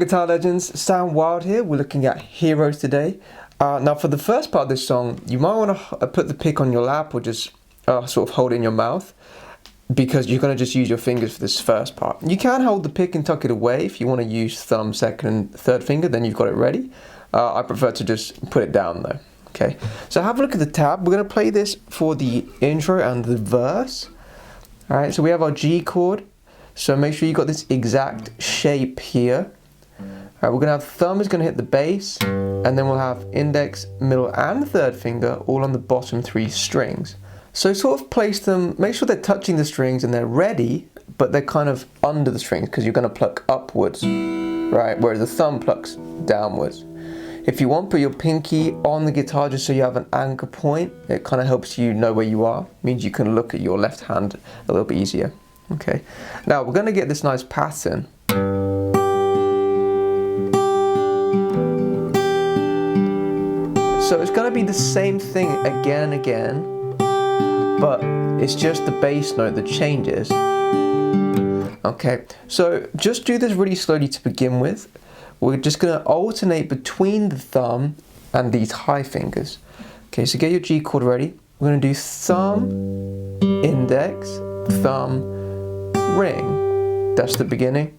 guitar legends, Sound Wild here. We're looking at Heroes today. Now for the first part of this song, you might want to put the pick on your lap or just sort of hold it in your mouth, because you're going to just use your fingers for this first part. You can hold the pick and tuck it away if you want to use thumb, second and third finger, then you've got it ready. I prefer to just put it down though. Okay, so have a look at the tab. We're going to play this for the intro and the verse. Alright, so we have our G chord. So make sure you got this exact shape here. Alright, we're going to have thumb is going to hit the bass, and then we'll have index, middle and third finger all on the bottom three strings. So sort of place them, make sure they're touching the strings and they're ready, but they're kind of under the strings because you're going to pluck upwards, right? Whereas the thumb plucks downwards. If you want, put your pinky on the guitar just so you have an anchor point. It kind of helps you know where you are. It means you can look at your left hand a little bit easier. Okay, now we're going to get this nice pattern. So it's going to be the same thing again and again, but it's just the bass note that changes. Okay, so just do this really slowly to begin with. We're just going to alternate between the thumb and these high fingers. Okay, so get your G chord ready. We're going to do thumb, index, thumb, ring. That's the beginning.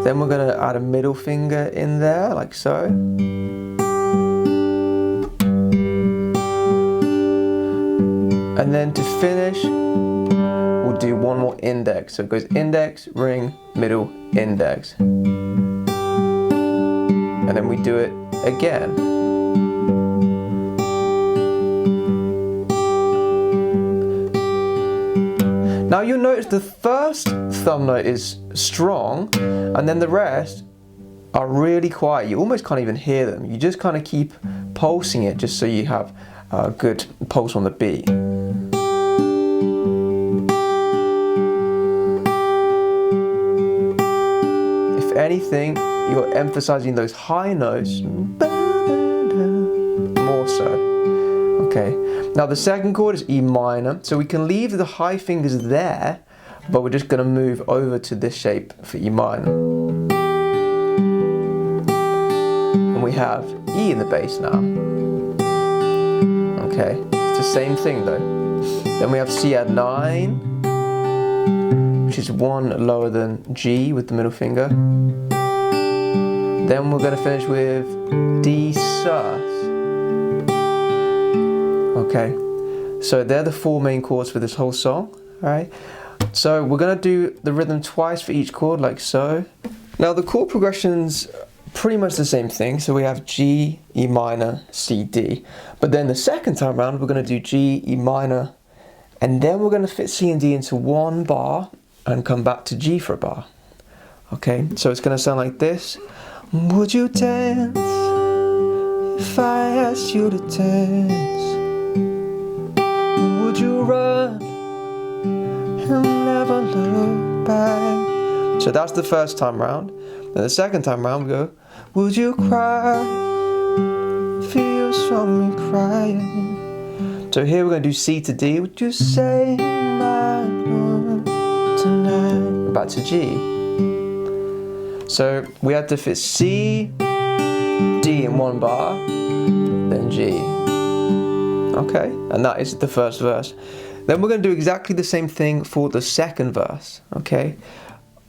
Then we're going to add a middle finger in there, like so. And then to finish, we'll do one more index. So it goes index, ring, middle, index. And then we do it again. Now you'll notice the first thumb note is strong, and then the rest are really quiet. You almost can't even hear them. You just kind of keep pulsing it just so you have a good pulse on the beat. If anything, you're emphasizing those high notes more so. Okay, now the second chord is E minor, so we can leave the high fingers there, but we're just going to move over to this shape for E minor. And we have E in the bass now. Okay, it's the same thing though. Then we have C add 9, which is one lower than G with the middle finger. Then we're going to finish with D sus. Okay, so they're the four main chords for this whole song. Alright, so we're going to do the rhythm twice for each chord, like so. Now the chord progression's pretty much the same thing. So we have G, E minor, C, D. But then the second time around, we're going to do G, E minor, and then we're going to fit C and D into one bar and come back to G for a bar. Okay, so it's going to sound like this. Would you dance if I asked you to dance? Would you run and never look back? So that's the first time round. Then the second time round we go, would you cry if you saw me crying? So here we're going to do C to D. Would you say my name tonight? Back to G. So we had to fit C, D in one bar, then G. Okay, and that is the first verse. Then we're going to do exactly the same thing for the second verse, okay?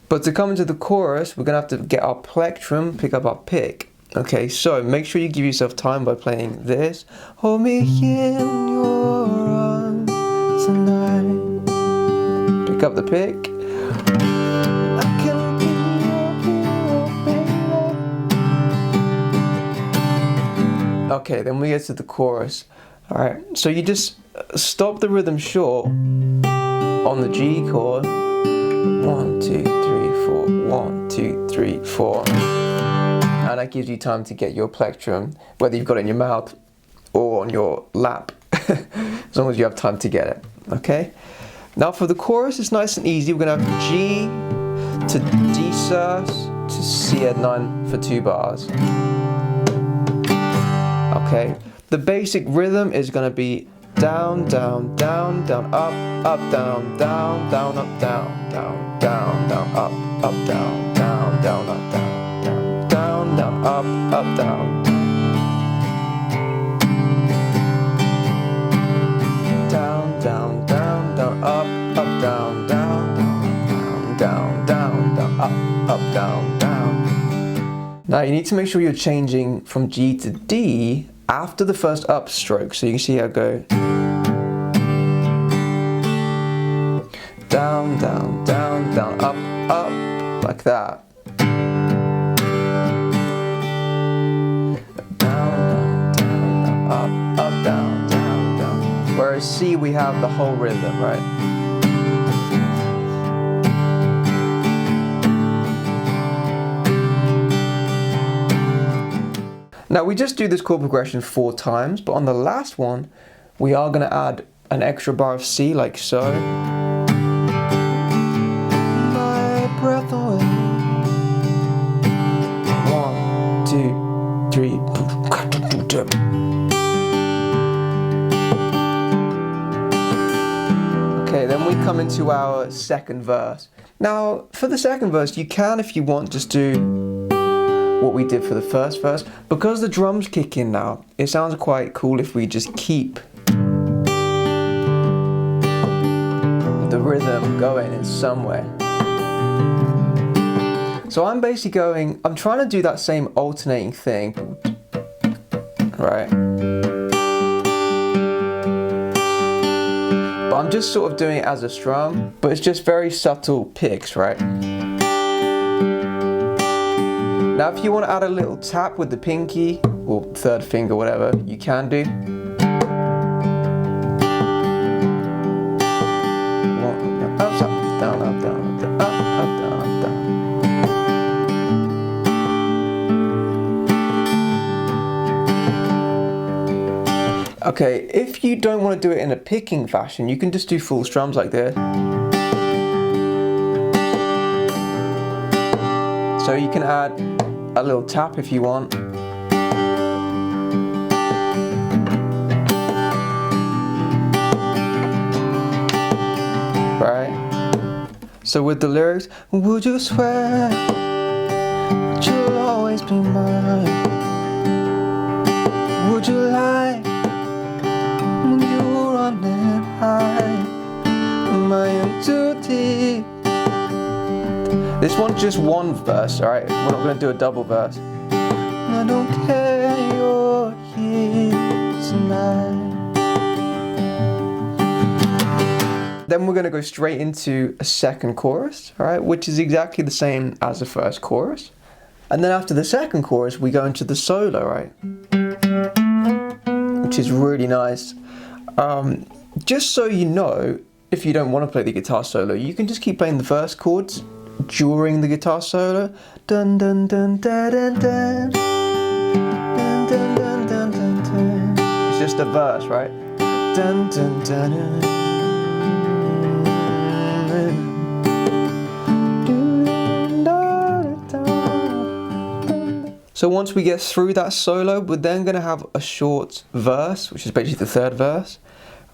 But to come into the chorus, we're going to have to get our plectrum, pick up our pick. Okay, so make sure you give yourself time by playing this. Hold me in your arms tonight. Pick up the pick. I can be your hero, baby. Okay, then we get to the chorus. Alright, so you just stop the rhythm short on the G chord. 1, 2, 3, 4, 1, 2, 3, 4. And that gives you time to get your plectrum, whether you've got it in your mouth or on your lap, as long as you have time to get it. Okay? Now for the chorus, it's nice and easy. We're going to have G to D sus to C add 9 for 2 bars. Okay? The basic rhythm is going to be down, down, down, down, up, up, down, down, down, up, down, down, down, down, up, down, down, down, up, down, down, down, down, up, down. Down, down, down, down, up, down, down, down, down, down, down, up, down, down. Now you need to make sure you're changing from G to D after the first up stroke. So you can see how I go. Down, down, down, down, up, like that. Down, down, down, down, up, down, down, down. Whereas C, we have the whole rhythm, right? Now we just do this chord progression 4 times, but on the last one, we are going to add an extra bar of C, like so. Breath away. 1, 2, 3. Okay, then we come into our second verse. Now, for the second verse, you can, if you want, just do what we did for the first verse. Because the drums kick in now, it sounds quite cool if we just keep the rhythm going in some way. So I'm basically I'm trying to do that same alternating thing, right? But I'm just sort of doing it as a strum, but it's just very subtle picks, right? Now if you want to add a little tap with the pinky, or third finger, whatever, you can do. Up, down, up, down, up, up, down, up, down. Okay, if you don't want to do it in a picking fashion, you can just do full strums like this. So you can add a little tap if you want. Right? So with the lyrics, would you swear that you'll always be mine? Would you lie? You're running high. Am I in too deep? This one's just one verse, alright? We're not going to do a double verse. I don't care, you're here tonight. Then we're going to go straight into a second chorus, alright? Which is exactly the same as the first chorus. And then after the second chorus, we go into the solo, right? Which is really nice. Just so you know, if you don't want to play the guitar solo, you can just keep playing the verse chords during the guitar solo. Dun dun dun dun dun dun. Dun dun dun dun dun dun. It's just a verse, right? Dun dun dun dun. So once we get through that solo, we're then going to have a short verse, which is basically the third verse.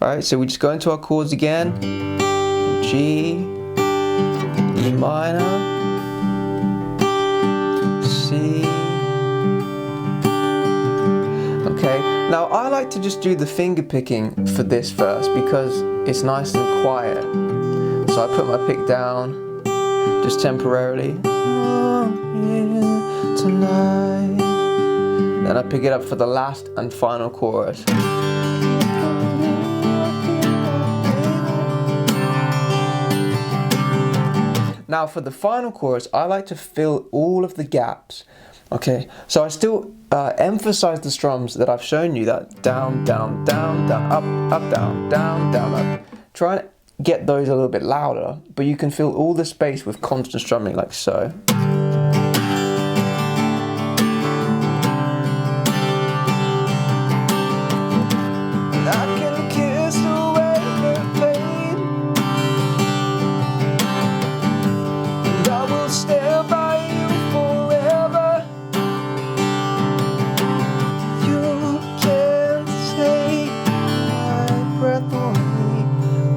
Alright, so we just go into our chords again. G, E minor, C. Okay, now I like to just do the finger picking for this verse because it's nice and quiet. So I put my pick down, just temporarily. Tonight. Then I pick it up for the last and final chorus. Now for the final chorus, I like to fill all of the gaps. Okay, so I still emphasize the strums that I've shown you, that down, down, down, down, up, down, down, down, up. Try and get those a little bit louder, but you can fill all the space with constant strumming like so.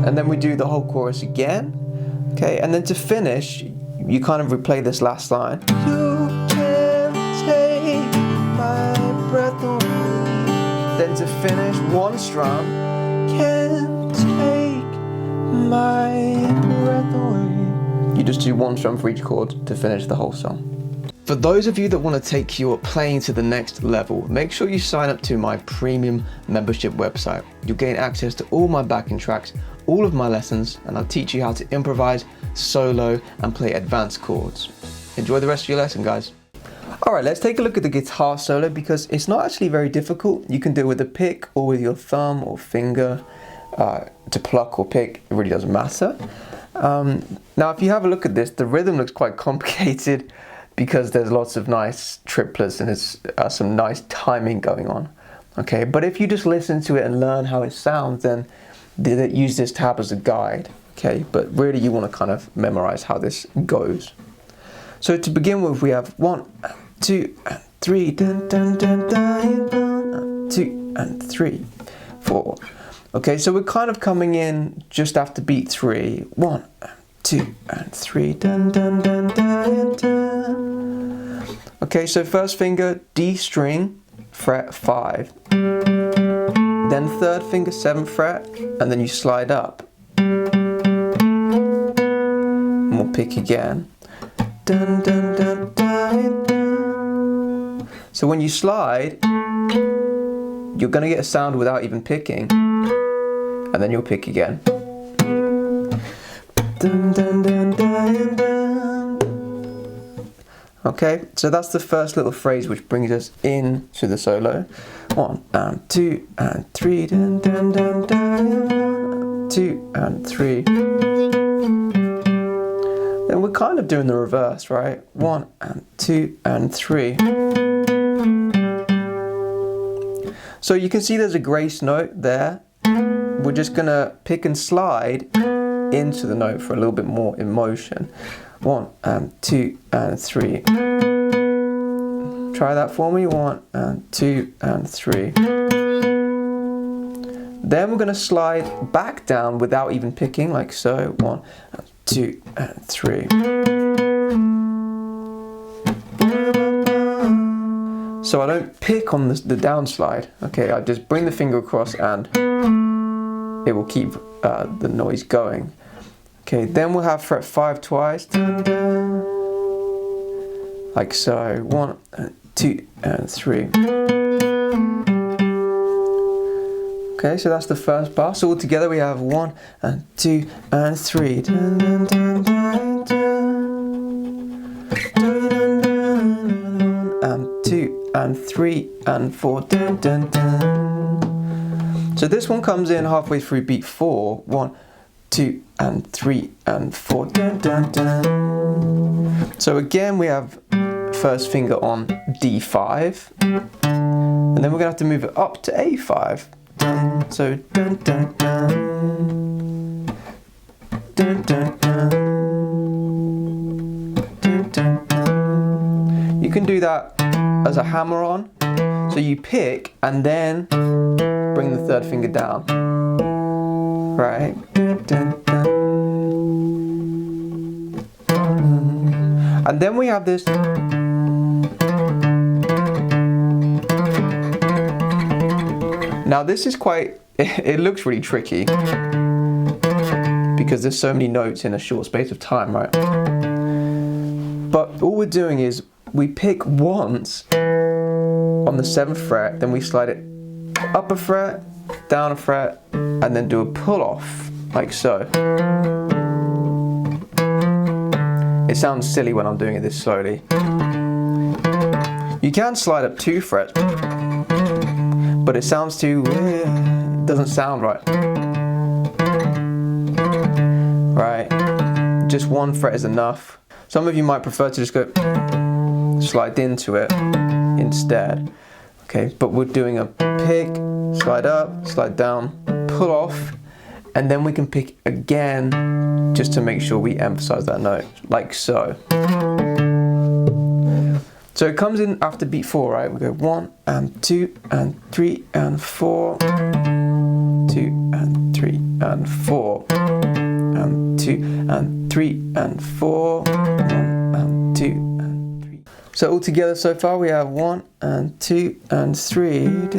And then we do the whole chorus again. Okay, and then to finish, you kind of replay this last line. You can take my breath away. Then to finish, one strum. Can't take my breath away. You just do one strum for each chord to finish the whole song. For those of you that want to take your playing to the next level, make sure you sign up to my premium membership website. You'll gain access to all my backing tracks, all of my lessons, and I'll teach you how to improvise, solo, and play advanced chords. Enjoy the rest of your lesson, guys. Alright, let's take a look at the guitar solo because it's not actually very difficult. You can do it with a pick or with your thumb or finger to pluck or pick. It really doesn't matter. Now, if you have a look at this, the rhythm looks quite complicated because there's lots of nice triplets and there's some nice timing going on. Okay, but if you just listen to it and learn how it sounds, then use this tab as a guide. Okay, but really you want to kind of memorize how this goes. So to begin with, we have 1, 2, and 3, dun, dun, dun, dun, dun, 2 and 3, 4. Okay, so we're kind of coming in just after beat 3. 1, 2, and 3, dun, dun, dun, dun, dun. Okay, so first finger, D string, fret 5. Then third finger, 7th fret, and then you slide up. And we'll pick again. Dun, dun, dun, dun, dun. So when you slide, you're going to get a sound without even picking, and then you'll pick again. Dun, dun, dun, dun, dun. Okay, so that's the first little phrase which brings us into the solo. 1 and 2 and 3, dun, dun, dun, dun. 2 and 3. Then we're kind of doing the reverse, right? 1 and 2 and 3. So you can see there's a grace note there. We're just gonna pick and slide into the note for a little bit more emotion. 1 and 2 and 3. Try that for me. 1 and 2 and 3. Then we're gonna slide back down without even picking, like so. 1 and 2 and 3. So I don't pick on the downslide. Okay, I just bring the finger across and it will keep the noise going. Okay, then we'll have fret 5 twice. Dun, dun, like so. 1 and 2 and 3. Okay, so that's the first bar. So all together we have 1 and 2 and 3. Dun, dun, dun, dun, dun. Dun, dun, dun, and 2 and 3 and 4. Dun, dun, dun. So this one comes in halfway through beat 4. 1, 2 and 3 and 4. Dun, dun, dun. So again we have first finger on D5, and then we're gonna have to move it up to A5. Dun, so dun dun dun dun dun dun dun dun dun. You can do that as a hammer on, so you pick and then bring the third finger down, right? Dun, dun, dun. And then we have this. Now this is quite, it looks really tricky because there's so many notes in a short space of time, right? But all we're doing is we pick once on the 7th fret, then we slide it up a fret, down a fret, and then do a pull off, like so. It sounds silly when I'm doing it this slowly. You can slide up 2 frets, but it sounds too, it doesn't sound right. Right, just 1 fret is enough. Some of you might prefer to just go slide into it instead. Okay, but we're doing a pick, slide up, slide down, pull off, and then we can pick again just to make sure we emphasize that note, like so. So it comes in after beat 4, right? We go 1 and 2 and 3 and 4, 2 and 3 and 4, and 2 and 3 3 and 4, 1 and 2 and 3. So all together so far we have 1 and 2 and 3, 1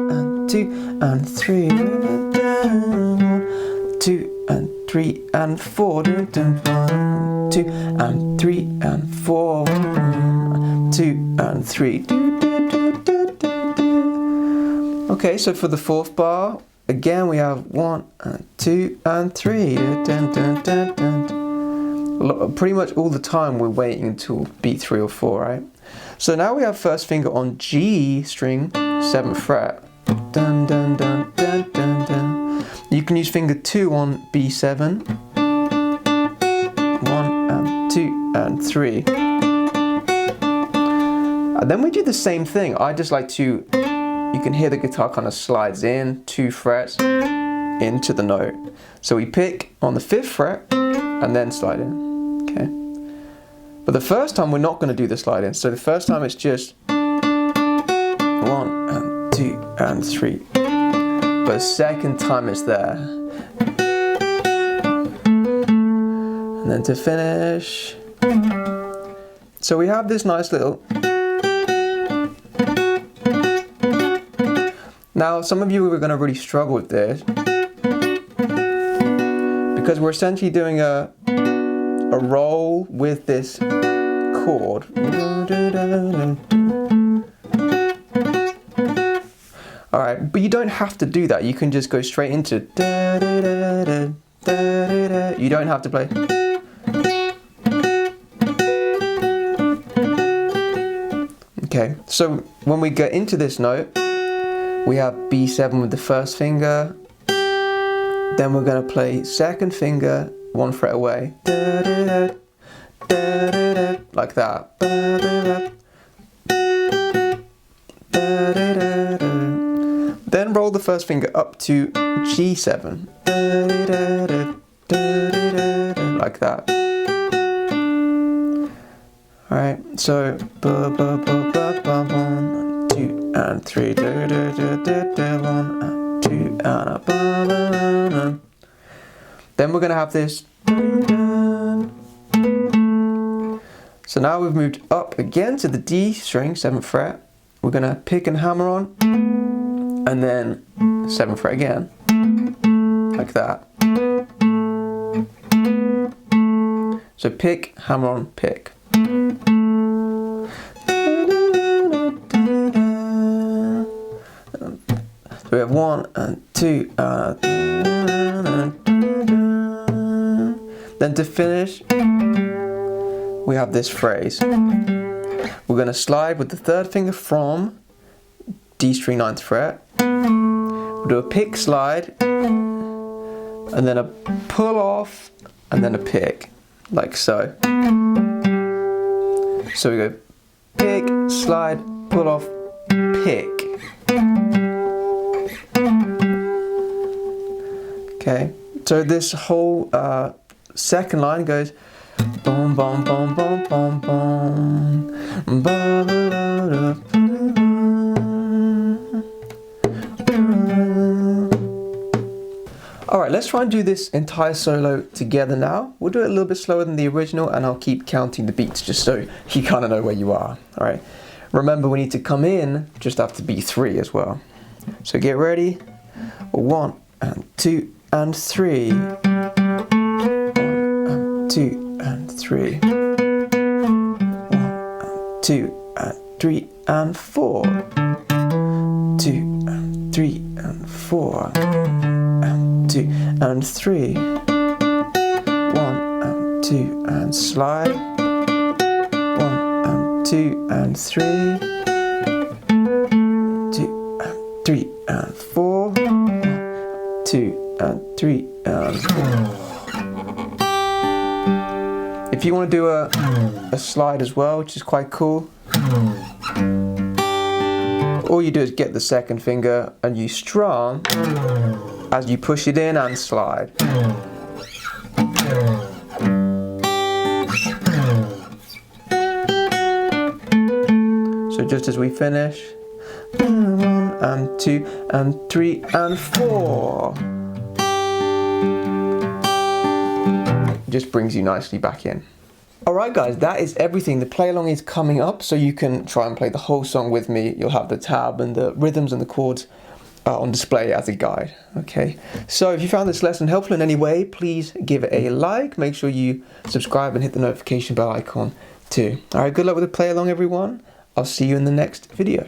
and 2 and 3, 1, 2 and 3 and 4, 1, 2 and 3 and 4, 1, 2 and 3. Okay, so for the fourth bar, again we have 1 and 2 and 3. Pretty much all the time we're waiting until beat 3 or 4, right? So now we have first finger on G string, 7th fret. Dun, dun, dun, dun, dun, dun. You can use finger 2 on B7. 1 and 2 and 3. And then we do the same thing. I just like to, you can hear the guitar kind of slides in 2 frets into the note. So we pick on the 5th fret and then slide in, okay? But the first time we're not going to do the slide in. So the first time it's just 1 and 2 and 3. But the second time it's there. And then to finish. So we have this nice little. Now, some of you are going to really struggle with this because we're essentially doing a roll with this chord. Alright, but you don't have to do that. You can just go straight into da, da, da, da, da, da, da. You don't have to play. Okay, so when we get into this note, we have B7 with the first finger, then we're going to play second finger, 1 fret away, da, da, da, da, da, da, like that. Da, da, da, da, da, da, da. Then roll the first finger up to G7, da, da, da, da, da, da, da, like that. Alright, so 1, 2 and 3, 1 and 2 and a. Then we're going to have this. So now we've moved up again to the D string, 7th fret. We're going to pick and hammer on, and then 7th fret again, like that. So pick, hammer on, pick. So we have 1 and 2 then to finish we have this phrase. We're going to slide with the 3rd finger from D string 9th fret. We'll do a pick slide and then a pull off and then a pick, like so. So we go pick, slide, pull off, pick. Okay, so this whole second line goes boom, boom, boom, boom, boom, boom, boom. Alright, let's try and do this entire solo together now. We'll do it a little bit slower than the original and I'll keep counting the beats just so you kind of know where you are. Alright, remember we need to come in just after beat 3 as well. So get ready. 1 and 2 and 3. 1 and 2 and 3. 1 and 2 and 3 and 4. 2 and 3 and 4. 2 and 3, 1 and 2 and slide, 1 and 2 and 3, 2 and 3 and 4, 2 and 3 and 4. If you want to do a slide as well, which is quite cool, all you do is get the 2nd finger and you strum as you push it in and slide. So just as we finish, 1 and 2 and 3 and 4. just brings you nicely back in. Alright guys, that is everything. The play along is coming up, so you can try and play the whole song with me. You'll have the tab and the rhythms and the chords on display as a guide. Okay, so if you found this lesson helpful in any way, please give it a like. Make sure you subscribe and hit the notification bell icon too. Alright, good luck with the play along everyone. I'll see you in the next video.